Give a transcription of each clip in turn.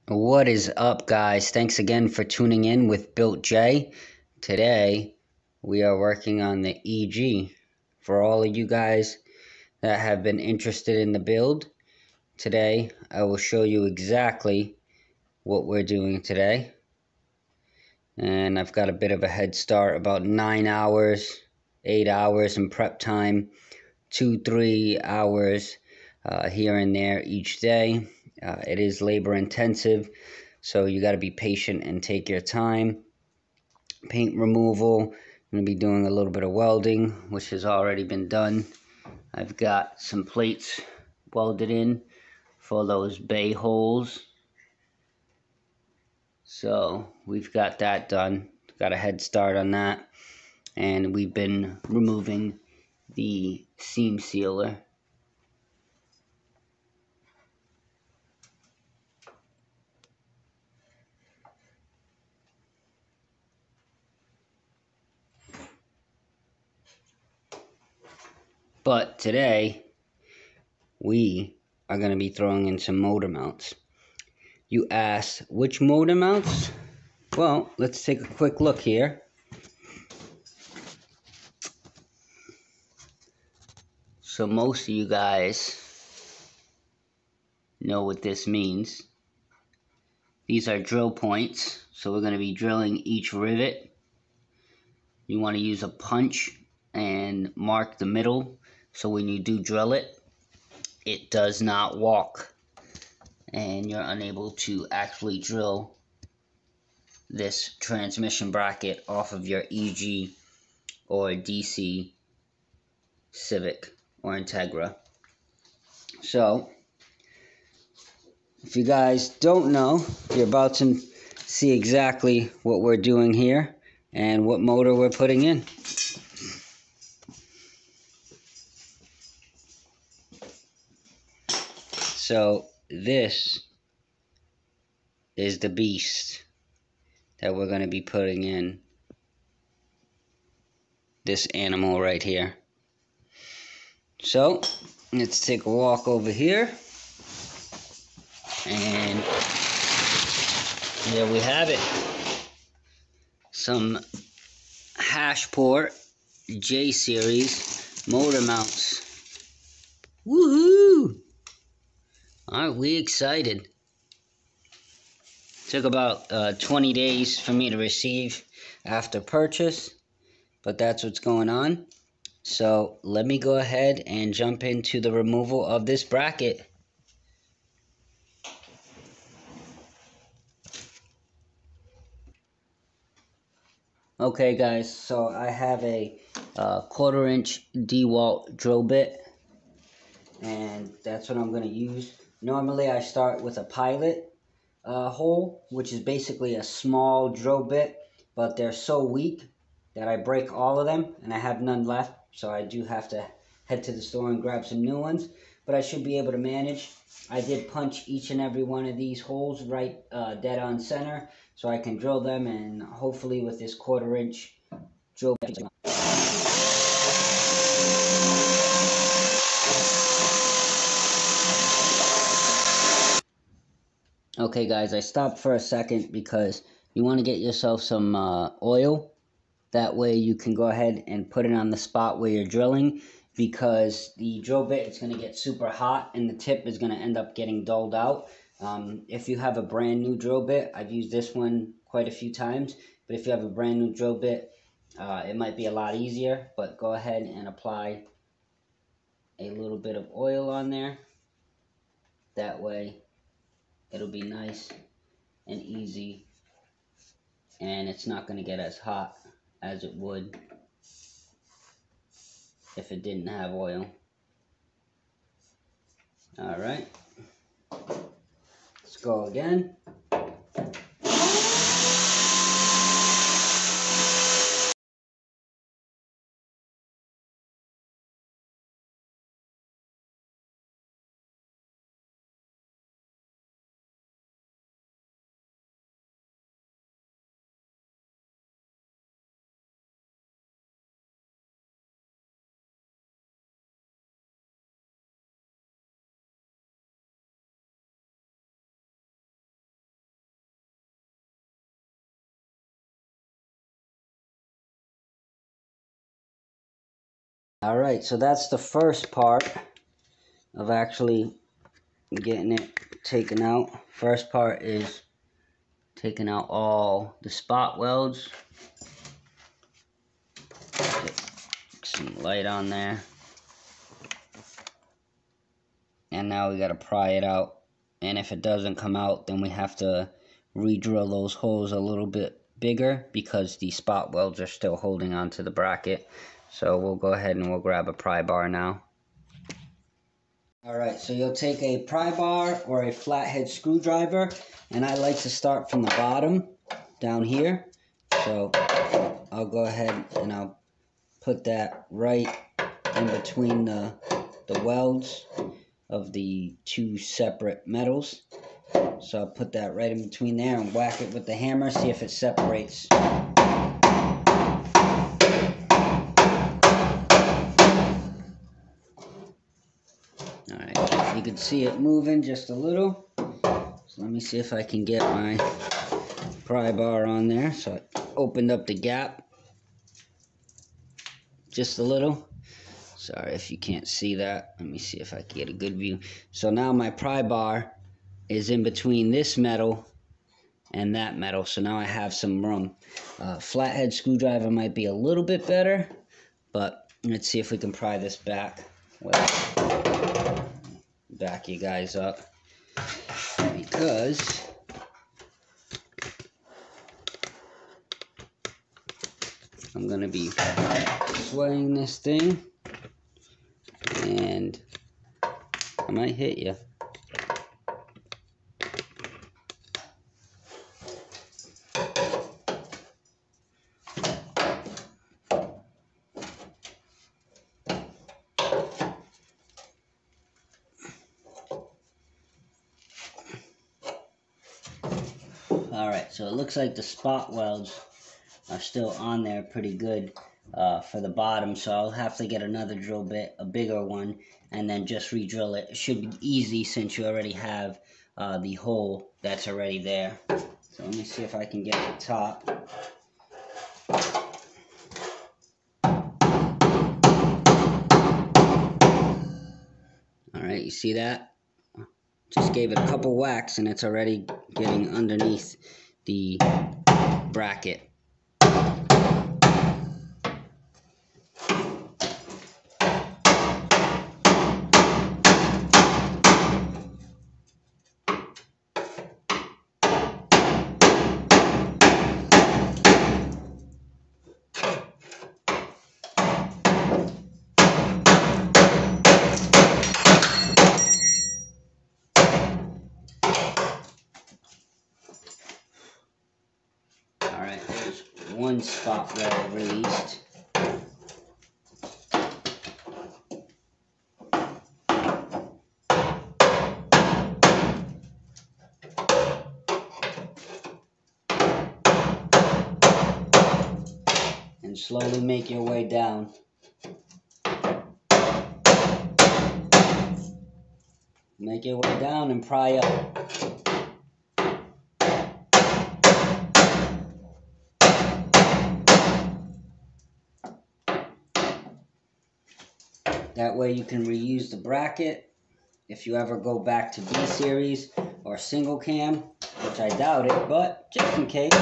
What is up, guys? Thanks again for tuning in with BuiltJ. Today, we are working on the EG. For all of you guys that have been interested in the build, today I will show you exactly what we're doing today. And I've got a bit of a head start, about 9 hours, 8 hours in prep time, 2-3 hours here and there each day. It is labor intensive, so you got to be patient and take your time. Paint removal, I'm going to be doing a little bit of welding, which has already been done. I've got some plates welded in for those bay holes, so we've got that done. Got a head start on that, and we've been removing the seam sealer. But today, we are going to be throwing in some motor mounts. You asked, which motor mounts? Well, let's take a quick look here. So most of you guys know what this means. These are drill points, so we're going to be drilling each rivet. You want to use a punch and mark the middle, so when you do drill it, it does not walk and you're unable to actually drill this transmission bracket off of your EG or DC Civic or Integra. So if you guys don't know, you're about to see exactly what we're doing here and what motor we're putting in. So this is the beast that we're going to be putting in. This animal right here. So let's take a walk over here, and there we have it. Some Hashport J series motor mounts. Woohoo! Aren't we excited? Took about 20 days for me to receive after purchase, but that's what's going on. So let me go ahead and jump into the removal of this bracket. Okay guys, so I have a 1/4 inch DeWalt drill bit, and that's what I'm going to use. Normally I start with a pilot hole, which is basically a small drill bit, but they're so weak that I break all of them and I have none left, so I do have to head to the store and grab some new ones, but I should be able to manage. I did punch each and every one of these holes right dead on center, so I can drill them, and hopefully with this 1/4 inch drill bit. Okay guys, I stopped for a second because you want to get yourself some oil. That way you can go ahead and put it on the spot where you're drilling, because the drill bit is going to get super hot and the tip is going to end up getting dulled out. If you have a brand new drill bit, I've used this one quite a few times, but if you have a brand new drill bit, it might be a lot easier. But go ahead and apply a little bit of oil on there. That way it'll be nice and easy, and it's not going to get as hot as it would if it didn't have oil. Alright, let's go again. Alright, so that's the first part of actually getting it taken out. First part is taking out all the spot welds. Put some light on there. And now we gotta pry it out. And if it doesn't come out, then we have to re-drill those holes a little bit bigger because the spot welds are still holding onto the bracket. So we'll go ahead and we'll grab a pry bar now. Alright, so you'll take a pry bar or a flathead screwdriver, and I like to start from the bottom down here. So I'll go ahead and I'll put that right in between the welds of the two separate metals. So I'll put that right in between there and whack it with the hammer, see if it separates. Alright, you can see it moving just a little. So let me see if I can get my pry bar on there. So I opened up the gap just a little. Sorry if you can't see that. Let me see if I can get a good view. So now my pry bar is in between this metal and that metal. So now I have some room. Flathead screwdriver might be a little bit better, but let's see if we can pry this back. Back you guys up, because I'm gonna be swaying this thing and I might hit you. Alright, so it looks like the spot welds are still on there pretty good for the bottom, so I'll have to get another drill bit, a bigger one, and then just re-drill it. It should be easy since you already have the hole that's already there. So let me see if I can get the top. Alright, you see that? Just gave it a couple whacks and it's already getting underneath the bracket. Alright, there's one spot weld released. And slowly make your way down. Make your way down and pry up. That way you can reuse the bracket if you ever go back to B series or single cam, which I doubt it, but just in case.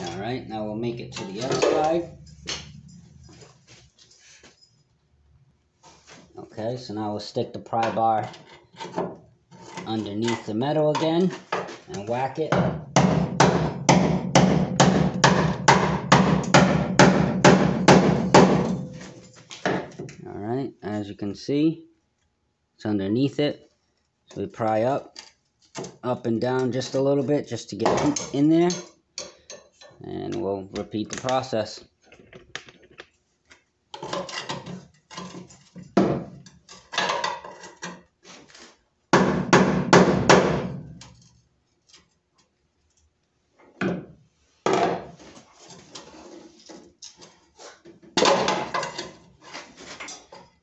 Alright, now we'll make it to the other side. Okay, so now we'll stick the pry bar underneath the metal again and whack it. Alright, as you can see, it's underneath it. So we pry up up and down just a little bit just to get in there, and we'll repeat the process.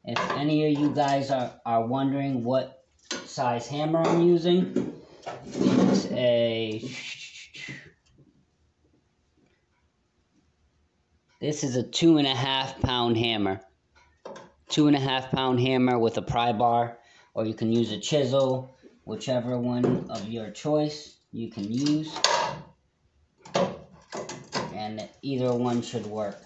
If any of you guys are wondering what size hammer I'm using, it's this is a 2.5 pound hammer. 2.5 pound hammer with a pry bar, or you can use a chisel, whichever one of your choice you can use, and either one should work.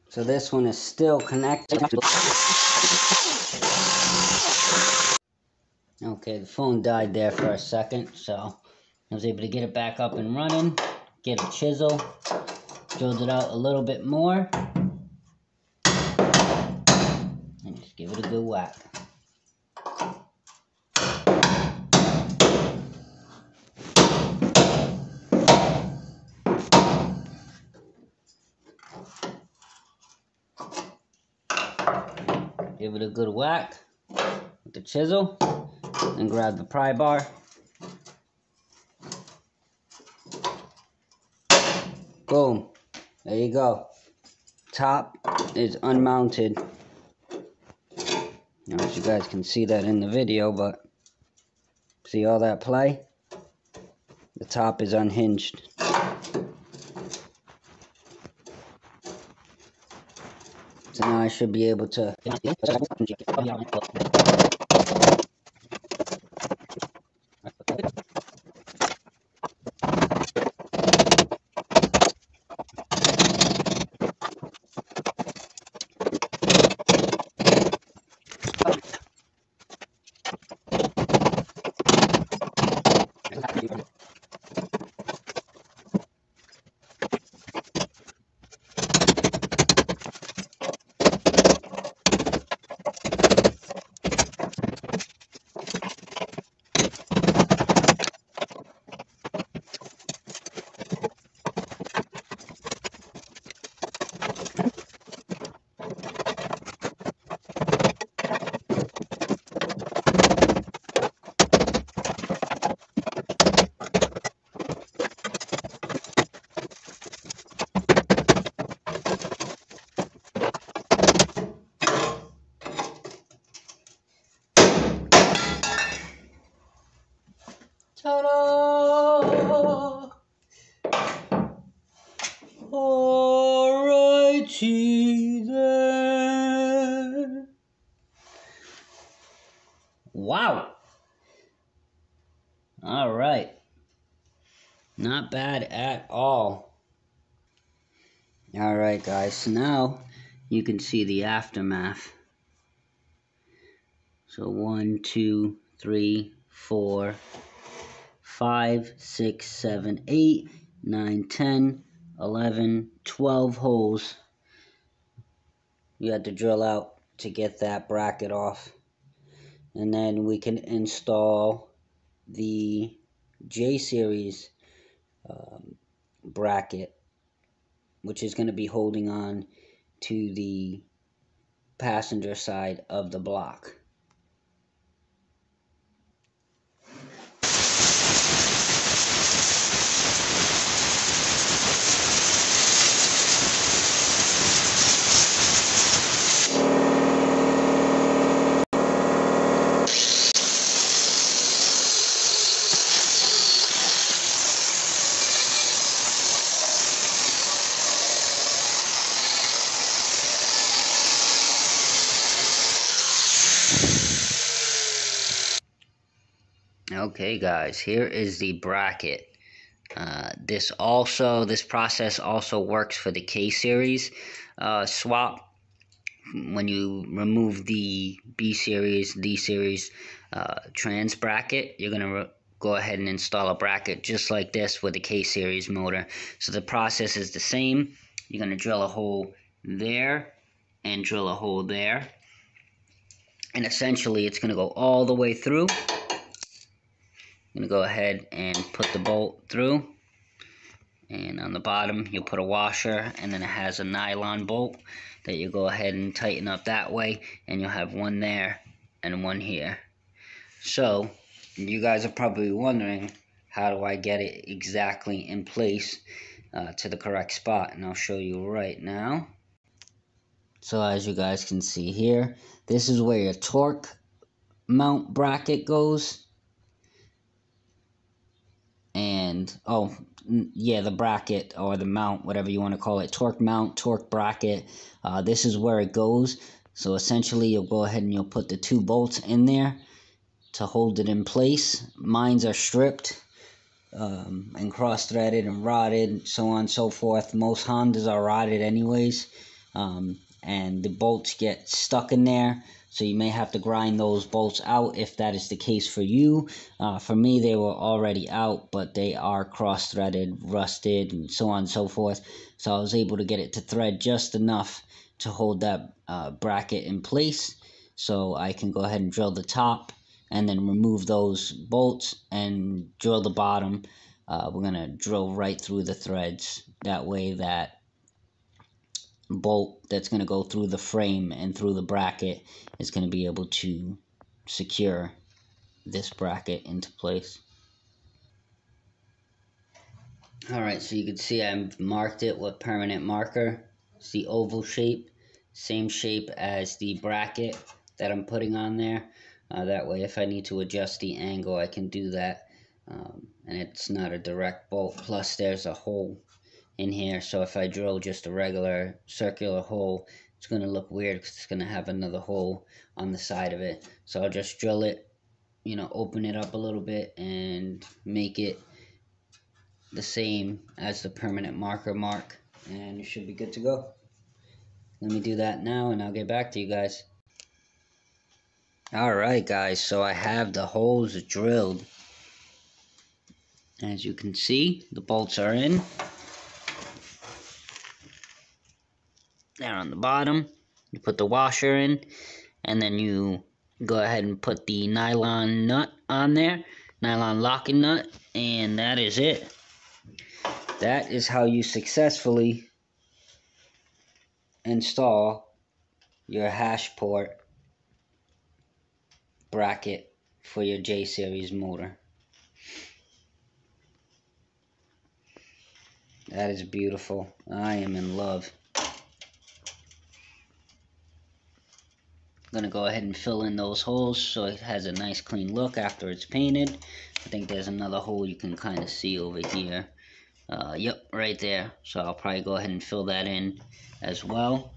So this one is still connected. Okay, the phone died there for a second, so I was able to get it back up and running, get a chisel, drilled it out a little bit more, and just give it a good whack. Give it a good whack with the chisel, and grab the pry bar. Boom. There you go. Top is unmounted. I don't know if you guys can see that in the video, but see all that play? The top is unhinged. So now I should be able to... Ta-da! Alrighty then. Wow. Alright. Not bad at all. Alright guys, so now you can see the aftermath. So 1, 2, 3, 4, 5, 6, 7, 8, 9, 10, 11, 12 holes you had to drill out to get that bracket off. And then we can install the J series bracket, which is going to be holding on to the passenger side of the block. Okay guys, here is the bracket. This process also works for the K series swap. When you remove the B series, D series trans bracket, you're gonna go ahead and install a bracket just like this with the K series motor. So the process is the same. You're gonna drill a hole there and drill a hole there, and essentially it's gonna go all the way through. I'm gonna go ahead and put the bolt through, and on the bottom you'll put a washer, and then it has a nylon bolt that you go ahead and tighten up that way, and you'll have one there and one here. So you guys are probably wondering, how do I get it exactly in place to the correct spot? And I'll show you right now. So as you guys can see here, this is where your torque mount bracket goes. And the bracket, or the mount, whatever you want to call it, torque mount, torque bracket, this is where it goes. So essentially you'll go ahead and you'll put the 2 bolts in there to hold it in place. Mines are stripped and cross-threaded and rotted, so on and so forth. Most Hondas are rotted anyways, and the bolts get stuck in there, so you may have to grind those bolts out if that is the case for you. For me, they were already out, but they are cross-threaded, rusted, and so on and so forth. So I was able to get it to thread just enough to hold that bracket in place, so I can go ahead and drill the top and then remove those bolts and drill the bottom. We're going to drill right through the threads. That way that bolt that's going to go through the frame and through the bracket is going to be able to secure this bracket into place. Alright, so you can see I've marked it with permanent marker. It's the oval shape, same shape as the bracket that I'm putting on there. That way if I need to adjust the angle, I can do that, and it's not a direct bolt. Plus there's a hole in here, so if I drill just a regular circular hole, it's going to look weird because it's going to have another hole on the side of it. So I'll just drill it, open it up a little bit and make it the same as the permanent marker mark, and you should be good to go. Let me do that now and I'll get back to you guys. Alright guys, so I have the holes drilled. As you can see, the bolts are in. There on the bottom, you put the washer in, and then you go ahead and put the nylon nut on there, nylon locking nut, and that is it. That is how you successfully install your hash port bracket for your J series motor. That is beautiful. I am in love. I'm gonna go ahead and fill in those holes so it has a nice clean look after it's painted. I think there's another hole you can kind of see over here. Yep, right there. So I'll probably go ahead and fill that in as well.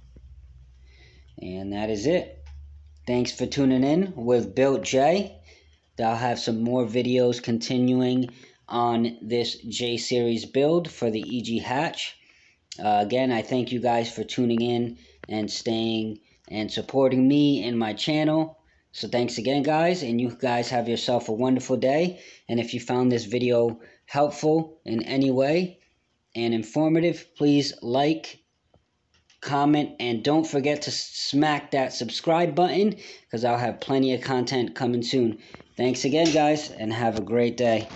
And that is it. Thanks for tuning in with BuiltJ. I'll have some more videos continuing on this J series build for the EG hatch. Again, I thank you guys for tuning in and staying and supporting me and my channel. So thanks again guys, and you guys have yourself a wonderful day. And if you found this video helpful in any way and informative, please like, comment, and don't forget to smack that subscribe button, because I'll have plenty of content coming soon. Thanks again guys, and have a great day.